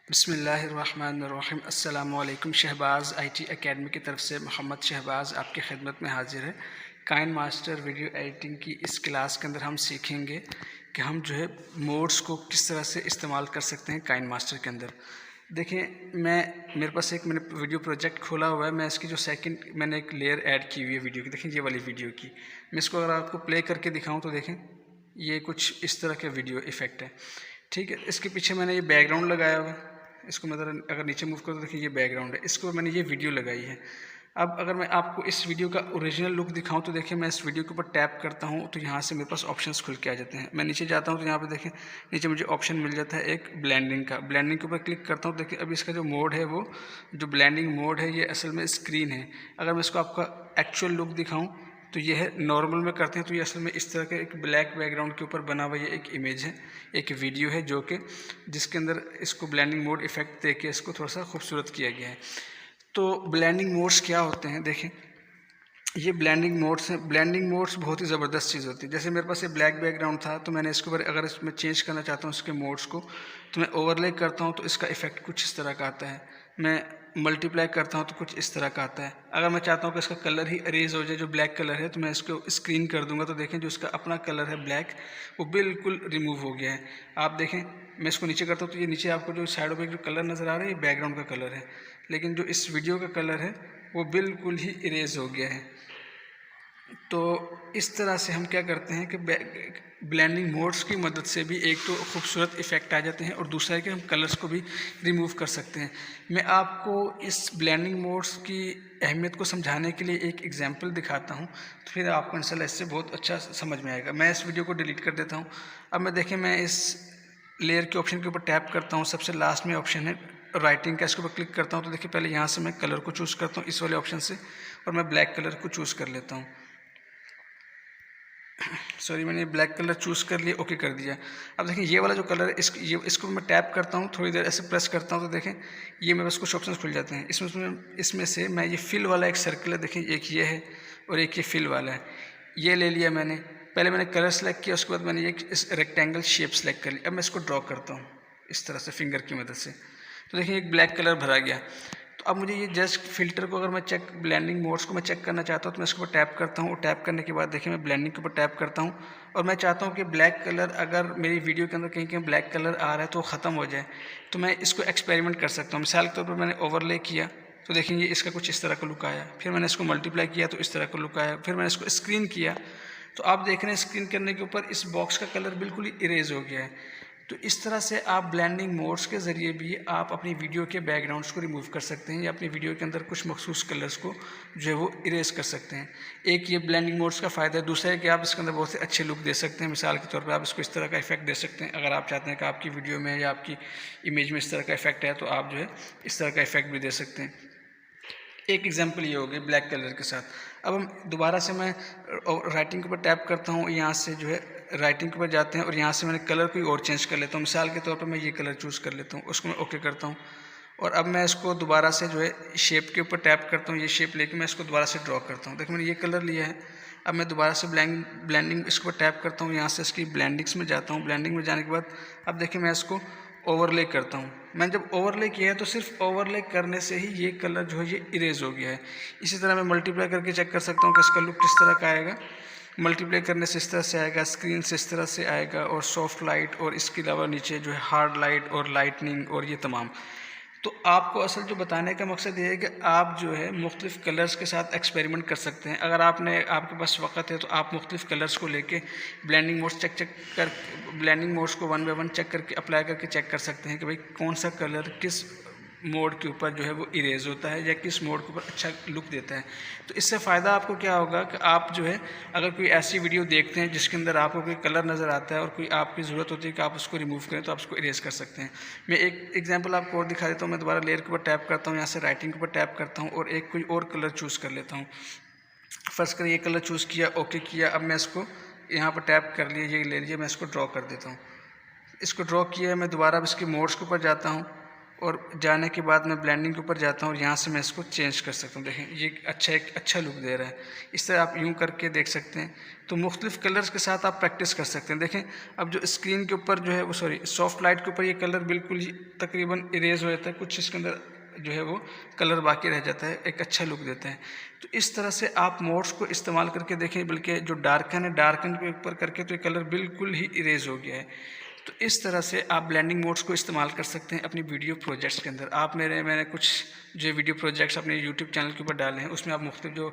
बिस्मिल्लाहिर्रहमानिर्रहीम। अस्सलामुअलैकुम। Shahbaz IT academy की तरफ से मोहम्मद शहबाज़ आपकी खिदमत में हाजिर है। काइन मास्टर वीडियो एडिटिंग की इस क्लास के अंदर हम सीखेंगे कि हम जो है मोड्स को किस तरह से इस्तेमाल कर सकते हैं काइन मास्टर के अंदर। देखें, मेरे पास मैंने वीडियो प्रोजेक्ट खोला हुआ है। मैं इसकी जो मैंने एक लेयर ऐड की हुई है वीडियो की। देखें, ये वाली वीडियो की मैं इसको अगर आपको प्ले करके दिखाऊँ तो देखें, ये कुछ इस तरह का वीडियो इफ़ेक्ट है। ठीक है, इसके पीछे मैंने ये बैकग्राउंड लगाया हुआ है। इसको मैं अगर नीचे मूव करूँ तो देखिए ये बैकग्राउंड है, इसको मैंने ये वीडियो लगाई है। अब अगर मैं आपको इस वीडियो का ओरिजिनल लुक दिखाऊं तो देखिए, मैं इस वीडियो के ऊपर टैप करता हूं तो यहाँ से मेरे पास ऑप्शंस खुल के आ जाते हैं। मैं नीचे जाता हूं तो यहाँ पे देखें, नीचे मुझे ऑप्शन मिल जाता है एक ब्लेंडिंग का। ब्लेंडिंग के ऊपर क्लिक करता हूँ, देखिए अभी इसका जो मोड है, वो जो ब्लेंडिंग मोड है, ये असल में स्क्रीन है। अगर मैं इसको आपका एक्चुअल लुक दिखाऊँ तो ये है नॉर्मल में करते हैं तो ये असल में इस तरह के एक ब्लैक बैकग्राउंड के ऊपर बना हुआ ये एक इमेज है, एक वीडियो है, जो कि जिसके अंदर इसको ब्लेंडिंग मोड इफेक्ट दे के इसको थोड़ा सा खूबसूरत किया गया है। तो ब्लेंडिंग मोड्स क्या होते हैं, देखें ये ब्लेंडिंग मोड्स हैं। ब्लेंडिंग मोड्स बहुत ही ज़बरदस्त चीज़ होती है। जैसे मेरे पास ये ब्लैक बैकग्राउंड था तो मैंने इसके ऊपर अगर इसमें चेंज करना चाहता हूँ इसके मोड्स को, तो मैं ओवरले करता हूँ तो इसका इफेक्ट कुछ इस तरह का आता है। मैं मल्टीप्लाई करता हूँ तो कुछ इस तरह का आता है। अगर मैं चाहता हूँ कि इसका कलर ही अरेज हो जाए, जो ब्लैक कलर है, तो मैं इसको स्क्रीन कर दूंगा तो देखें जो इसका अपना कलर है ब्लैक, वो बिल्कुल रिमूव हो गया है। आप देखें, मैं इसको नीचे करता हूँ तो ये नीचे आपको जो साइडों पे जो कलर नज़र आ रहा है, ये बैकग्राउंड का कलर है, लेकिन जो इस वीडियो का कलर है वो बिल्कुल ही इरेज हो गया है। तो इस तरह से हम क्या करते हैं कि ब्लेंडिंग मोड्स की मदद से भी एक तो खूबसूरत इफ़ेक्ट आ जाते हैं और दूसरा है कि हम कलर्स को भी रिमूव कर सकते हैं। मैं आपको इस ब्लेंडिंग मोड्स की अहमियत को समझाने के लिए एक एग्जांपल दिखाता हूं, तो फिर आपको इंशाल्लाह इससे बहुत अच्छा समझ में आएगा। मैं इस वीडियो को डिलीट कर देता हूं। अब मैं इस लेयर के ऑप्शन के ऊपर टैप करता हूँ। सबसे लास्ट में ऑप्शन है राइटिंग का, इसके ऊपर क्लिक करता हूँ तो देखिए पहले यहाँ से मैं कलर को चूज़ करता हूँ इस वाले ऑप्शन से, और मैं ब्लैक कलर को चूज़ कर लेता हूँ। सॉरी, मैंने ब्लैक कलर चूज़ कर लिया, ओके कर दिया। अब देखें ये वाला जो कलर है, इसको मैं टैप करता हूँ, थोड़ी देर ऐसे प्रेस करता हूँ तो देखें ये मेरे पास कुछ ऑप्शन खुल जाते हैं। इसमें से मैं ये फिल वाला एक सर्कल है, देखें एक ये है और एक ये फिल वाला है, ये ले लिया मैंने। पहले मैंने कलर सेलेक्ट किया, उसके बाद मैंने ये इस रेक्टेंगल शेप सेलेक्ट कर ली। अब मैं इसको ड्रॉ करता हूँ इस तरह से फिंगर की मदद से, तो देखिए एक ब्लैक कलर भरा गया। तो अब मुझे ये जस्ट फिल्टर को अगर मैं ब्लेंडिंग मोड्स को मैं चेक करना चाहता हूँ तो मैं इसके ऊपर टैप करता हूँ, और टैप करने के बाद देखिए मैं ब्लेंडिंग के ऊपर टैप करता हूँ, और मैं चाहता हूँ कि ब्लैक कलर अगर मेरी वीडियो के अंदर कहीं कहीं ब्लैक कलर आ रहा है तो ख़त्म हो जाए, तो मैं इसको एक्सपेरिमेंट कर सकता हूँ। मिसाल के तौर पर मैंने ओवरले किया तो देखेंगे इसका कुछ इस तरह का लुक आया, फिर मैंने इसको मल्टीप्लाई किया तो इस तरह का लुक आया, फिर मैंने इसको स्क्रीन किया तो आप देख रहे हैं स्क्रीन करने के ऊपर इस बॉक्स का कलर बिल्कुल ही इरेज हो गया है। तो इस तरह से आप ब्लेंडिंग मोड्स के ज़रिए भी आप अपनी वीडियो के बैकग्राउंड्स को रिमूव कर सकते हैं, या अपनी वीडियो के अंदर कुछ मखसूस कलर्स को जो है वो इरेज कर सकते हैं। एक ये ब्लेंडिंग मोड्स का फ़ायदा है। दूसरा है कि आप इसके अंदर बहुत से अच्छे लुक दे सकते हैं। मिसाल के तौर पर आप इसको इस तरह का इफेक्ट दे सकते हैं। अगर आप चाहते हैं कि आपकी वीडियो में या आपकी इमेज में इस तरह का इफेक्ट है तो आप जो है इस तरह का इफेक्ट भी दे सकते हैं। एक एग्जांपल ये हो गई ब्लैक कलर के साथ। अब हम दोबारा से मैं राइटिंग के ऊपर टैप करता हूँ, यहाँ से जो है राइटिंग के ऊपर जाते हैं और यहाँ से मैंने कलर कोई और चेंज कर लेता हूँ। मिसाल के तौर पर मैं ये कलर चूज़ कर लेता हूँ, उसको मैं ओके करता हूँ, और अब मैं इसको दोबारा से जो है शेप के ऊपर टैप करता हूँ। ये शेप लेके मैं इसको दोबारा से ड्रॉ करता हूँ। देखो मैंने ये कलर लिया है। अब मैं दोबारा से ब्लेंडिंग इसके ऊपर टैप करता हूँ, यहाँ से इसकी ब्लेंडिंग्स में जाता हूँ। ब्लेंडिंग में जाने के बाद अब देखिए मैं इसको ओवरले करता हूँ। मैंने जब ओवरले किया है तो सिर्फ ओवरले करने से ही ये कलर जो है ये इरेज हो गया है। इसी तरह मैं मल्टीप्लाई करके चेक कर सकता हूँ कि इसका लुक किस तरह का आएगा। मल्टीप्लाई करने से इस तरह से आएगा, स्क्रीन से इस तरह से आएगा, और सॉफ्ट लाइट, और इसके अलावा नीचे जो है हार्ड लाइट और लाइटनिंग और ये तमाम। तो आपको असल जो बताने का मकसद ये है कि आप जो है मुख्तलिफ़ कलर्स के साथ एक्सपेरिमेंट कर सकते हैं। अगर आपके पास वक्त है तो आप मुख्तलिफ़ कलर्स को लेके ब्लेंडिंग मोड्स को वन बाय वन चेक करके अप्लाई करके चेक कर सकते हैं कि भाई कौन सा कलर किस मोड के ऊपर जो है वो इरेज होता है या किस मोड के ऊपर अच्छा लुक देता है। तो इससे फ़ायदा आपको क्या होगा कि आप जो है अगर कोई ऐसी वीडियो देखते हैं जिसके अंदर आपको कोई कलर नज़र आता है और कोई आपकी ज़रूरत होती है कि आप उसको रिमूव करें, तो आप उसको इरेज कर सकते हैं। मैं एक एग्जांपल आपको और दिखा देता हूँ। मैं दोबारा लेयर के ऊपर टैप करता हूँ, यहाँ से राइटिंग के ऊपर टैप करता हूँ और एक कोई और कलर चूज़ कर लेता हूँ। फर्स्ट कर ये कलर चूज़ किया, ओके किया। अब मैं इसको यहाँ पर टैप कर लिया, ये ले लीजिए, मैं इसको ड्रॉ कर देता हूँ। इसको ड्रॉ किया है, मैं दोबारा इसके मोड्स के ऊपर जाता हूँ और जाने के बाद मैं ब्लेंडिंग के ऊपर जाता हूँ और यहाँ से मैं इसको चेंज कर सकता हूँ। देखें ये एक अच्छा लुक दे रहा है। इस तरह आप यूँ करके देख सकते हैं। तो मुख्तलिफ़ कलर्स के साथ आप प्रैक्टिस कर सकते हैं। देखें अब जो स्क्रीन के ऊपर जो है वो सॉफ्ट लाइट के ऊपर ये कलर बिल्कुल ही तकरीबन इरेज हो जाता है, कुछ इसके अंदर जो है वो कलर बाकी रह जाता है, एक अच्छा लुक देता है। तो इस तरह से आप मोड्स को इस्तेमाल करके देखें, बल्कि जो डार्कन के ऊपर करके तो ये कलर बिल्कुल ही इरेज हो गया है। तो इस तरह से आप ब्लेंडिंग मोड्स को इस्तेमाल कर सकते हैं अपनी वीडियो प्रोजेक्ट्स के अंदर। आप मैंने कुछ जो वीडियो प्रोजेक्ट्स अपने यूट्यूब चैनल के ऊपर डाले हैं, उसमें आप मुख्तलिफ जो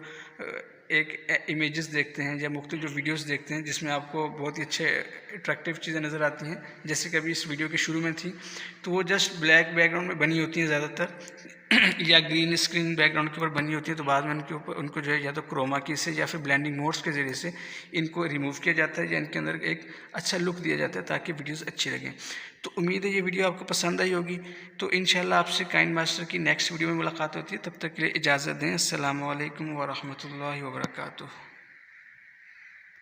एक इमेजेस देखते हैं या मुख्तलिफ जो वीडियोस देखते हैं जिसमें आपको बहुत ही अच्छे अट्रैक्टिव चीज़ें नज़र आती हैं, जैसे कि अभी इस वीडियो के शुरू में थी, तो वो जस्ट ब्लैक बैकग्राउंड में बनी होती हैं ज़्यादातर या ग्रीन स्क्रीन बैकग्राउंड के ऊपर बनी होती है। तो बाद में उनको जो है या तो क्रोमा की से या फिर ब्लेंडिंग मोड्स के ज़रिए से इनको रिमूव किया जाता है या इनके अंदर एक अच्छा लुक दिया जाता है ताकि वीडियोस अच्छी लगें। तो उम्मीद है ये वीडियो आपको पसंद आई होगी। तो इंशाल्लाह आपसे काइनमास्टर की नेक्स्ट वीडियो में मुलाकात होती है। तब तक के लिए इजाज़त दें। अस्सलामु अलैकुम व रहमतुल्लाहि व बरकातुहू।